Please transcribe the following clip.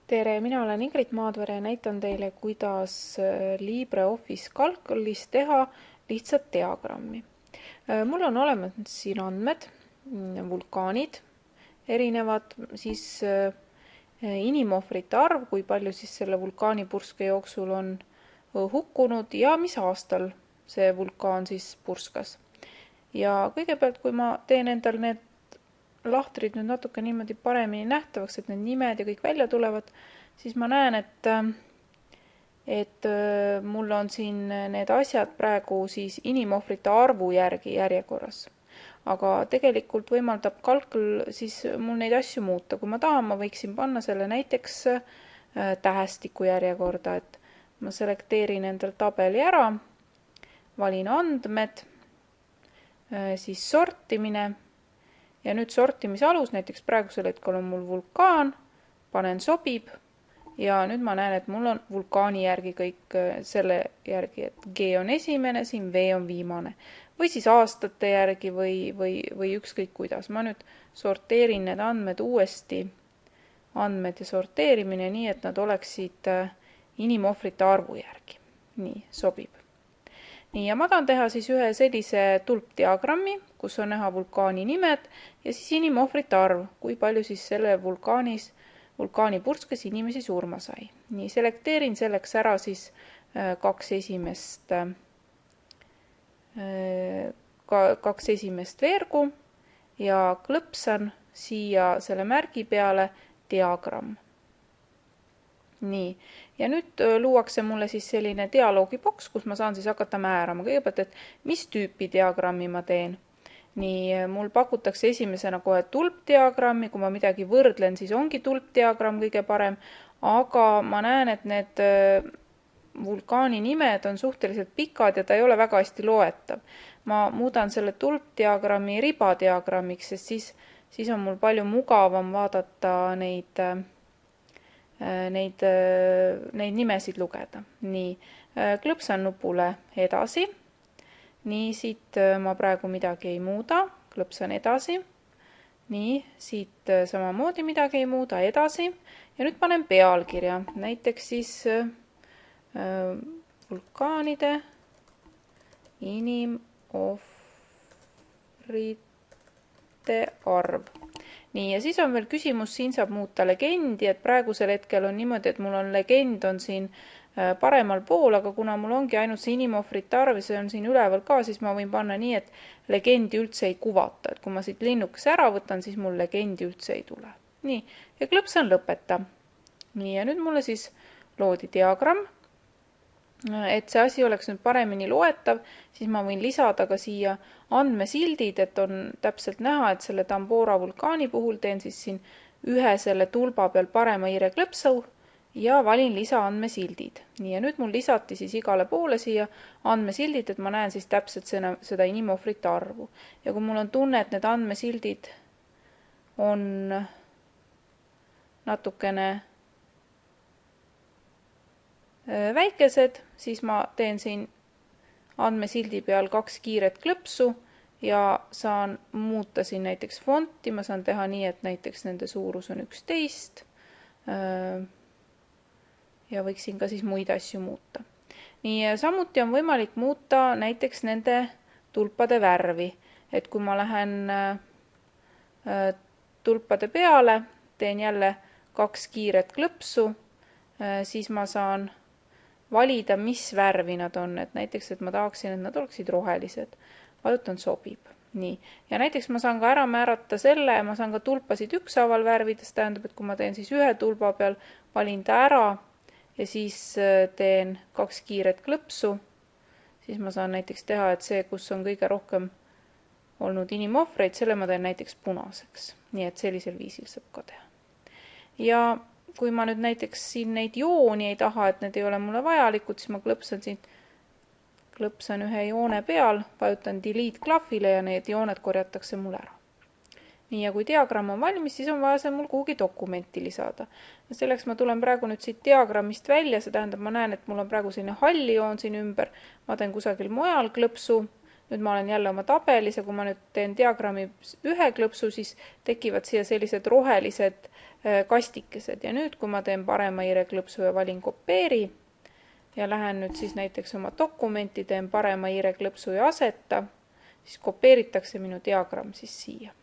Tere, mina olen Ingrid Maadvere ja näitan teile, kuidas LibreOffice Calculis teha lihtsat diagrammi. Mul on olemas siin andmed, vulkaanid, erinevad, siis inimohvrite arv, kui palju siis selle vulkaanipurske jooksul on hukkunud ja mis aastal see vulkaan siis purskas. Ja kõigepealt, kui ma teen endal need lahtrid nüüd natuke niimoodi paremini nähtavaks, et need nimed ja kõik välja tulevad, siis ma näen, et mul on siin need asjad praegu siis inimohvrite arvu järgi järjekorras. Aga tegelikult võimaldab Calcul siis mul neid asju muuta. Kui ma tahan, ma võiksin panna selle näiteks tähestiku järjekorda, et ma selekteerin endal tabeli ära, valin andmed, siis sortimine. Ja nüüd sortimise alus, näiteks praegusel hetkel on mul vulkaan, panen sobib ja nüüd ma näen, et mul on vulkaani järgi kõik selle järgi, et G on esimene, siin V on viimane. Või siis aastate järgi või ükskõik kuidas. Ma nüüd sorteerin need andmed uuesti, andmed ja sorteerimine nii, et nad oleksid inimohvrite arvu järgi. Nii, sobib. Nii, ja ma tahan teha siis ühe sellise tulpdiagrammi, kus on näha vulkaani nimed ja siis inimohvrite arv, kui palju siis selle vulkaanipurskes inimesi surma sai. Nii, selekteerin selleks ära siis kaks esimest veergu ja klõpsan siia selle märgi peale diagramm. Nii, ja nüüd luuakse mulle siis selline dialoogiboks, kus ma saan siis hakata määrama kõigepealt, et mis tüüpi diagrammi ma teen. Nii, mul pakutakse esimesena kohe tulpdiagrammi, kui ma midagi võrdlen, siis ongi tulpdiagramm kõige parem, aga ma näen, et need vulkaani nimed on suhteliselt pikad ja ta ei ole väga hästi loetav. Ma muudan selle tulpdiagrammi ribadiagrammiks, sest siis on mul palju mugavam vaadata neid nimesid lugeda. Nii, klõpsan nupule edasi. Nii, siit ma praegu midagi ei muuda, klõpsan edasi. Nii, siit samamoodi midagi ei muuda, edasi. Ja nüüd panen pealkirja, näiteks siis vulkaanide inimohvrite arv. Nii, ja siis on veel küsimus, siin saab muuta legendi, et praegusel hetkel on niimoodi, et mul on legend on siin paremal pool, aga kuna mul ongi ainult see inimohvrite arv ja see on siin üleval ka, siis ma võin panna nii, et legendi üldse ei kuvata. Et kui ma siit linnukese ära võtan, siis mul legendi üldse ei tule. Nii, ja klõpsan lõpeta. Nii, ja nüüd mulle siis loodi diagramm. Et see asi oleks nüüd paremini loetav, siis ma võin lisada ka siia andmesildid, et on täpselt näha, et selle Tambora vulkaani puhul teen siis siin ühe selle tulba peal parema hiire klõpsu ja valin lisa andmesildid. Nii, ja nüüd mul lisati siis igale poole siia andmesildid, et ma näen siis täpselt seda inimohvrite arvu. Ja kui mul on tunne, et need andmesildid on natukene väikesed, siis ma teen siin andmesildi peal kaks kiiret klõpsu ja saan muuta siin näiteks fonti. Ma saan teha nii, et näiteks nende suurus on 11 ja võiksin ka siis muid asju muuta. Nii, samuti on võimalik muuta näiteks nende tulpade värvi. Et kui ma lähen tulpade peale, teen jälle kaks kiiret klõpsu, siis ma saan valida, mis värvi nad on, et näiteks, et ma tahaksin, et nad oleksid rohelised. Vajutan sobib. Nii. Ja näiteks ma saan ka ära määrata selle, ma saan ka tulpasid ükshaaval värvides, tähendab, et kui ma teen siis ühe tulba peal, valin ta ära ja siis teen kaks kiiret klõpsu, siis ma saan näiteks teha, et see, kus on kõige rohkem olnud inimohvreid, selle ma teen näiteks punaseks. Nii, et sellisel viisil saab ka teha. Ja kui ma nüüd näiteks siin neid jooni ei taha, et need ei ole mulle vajalikud, siis ma klõpsan ühe joone peal, vajutan delete klahvile ja need jooned korjatakse mul ära. Nii, ja kui diagramm on valmis, siis on vaja see mul kuhugi dokumenti lisada. Ja selleks ma tulen praegu nüüd siit diagrammist välja, see tähendab, ma näen, et mul on praegu selline halli joon siin ümber, ma teen kusagil mujal klõpsu, Nüüd ma olen jälle oma tabelis ja kui ma nüüd teen diagrammi ühe klõpsu, siis tekivad siia sellised rohelised kastikesed ja nüüd, kui ma teen parema hiire klõpsu ja valin kopeeri ja lähen nüüd siis näiteks oma dokumenti, teen parema hiire klõpsu ja aseta, siis kopeeritakse minu diagramm siis siia.